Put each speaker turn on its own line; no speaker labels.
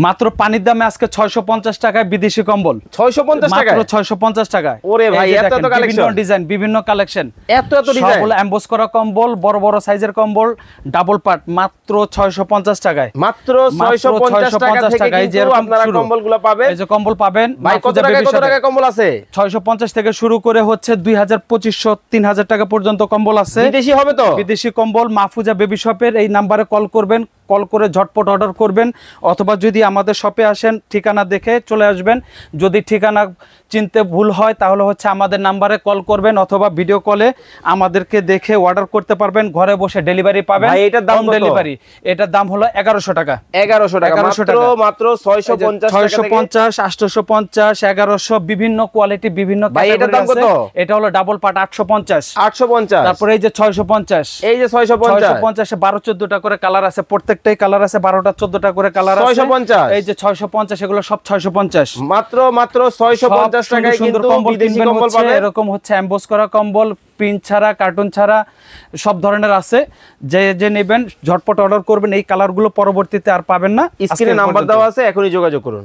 মাত্র পানির দামে আজকে 650 টাকায় বিদেশি কম্বল।
650 টাকা,
মাত্র 650 টাকায়।
ওরে ভাই, এত এত কালেকশন,
বিভিন্ন ডিজাইন, বিভিন্ন কালেকশন,
এত এত ডিজাইন,
সবগুলো এমবস করা কম্বল, বড় বড় সাইজের কম্বল, ডাবল পার্ট, মাত্র 650 টাকায়।
মাত্র 650 টাকা থেকে কিন্তু আপনারা কম্বলগুলো পাবেন।
এই যে কম্বল পাবেন।
ভাই কত টাকা কম্বল আছে?
650 থেকে শুরু করে হচ্ছে 2000, 2500, 3000 টাকা পর্যন্ত কম্বল আছে।
বিদেশি হবে তো?
বিদেশি কম্বল মাহফুজা বেবি শপের এই নাম্বারে কল করবেন, কল করে ঝটপট অর্ডার করবেন, অথবা যদি আমাদের শপে আসেন ঠিকানা দেখে চলে আসবেন। যদি ঠিকানা চিনতে ভুল হয় তাহলে হচ্ছে আমাদের নাম্বারে কল করবেন, অথবা ভিডিও কলে আমাদেরকে দেখে অর্ডার করতে পারবেন। ঘরে বসে ডেলিভারি পাবেন।
ভাই এটার দাম কত?
ডেলিভারি এটার দাম হলো 1100 টাকা।
1100 টাকা মাত্র 650 টাকা থেকে
650, 850, 1100 বিভিন্ন কোয়ালিটি, বিভিন্ন
ভাই এটার দাম কত?
এটা হলো ডাবল পার্ট 850।
850,
তারপরে এই যে 650,
এই যে 650,
650 এ 12-14টা করে কালার আছে, প্রত্যেকটাই কালার আছে 12টা 14টা করে কালার আছে।
650,
এই যে 650, এগুলো সব 650।
মাত্র 650 টাকায় কিন্তু বিদেশি কম্বল পাবেন।
এরকম হচ্ছে এমবস করা কম্বল, প্রিন্ট ছাড়া, কার্টুন ছাড়া সব ধরনের আছে। যে নেবেন ঝটপট অর্ডার করবেন। এই কালারগুলো পরবর্তীতে আর পাবেন না।
স্ক্রিনে নাম্বার দেওয়া আছে, এখনই যোগাযোগ করুন।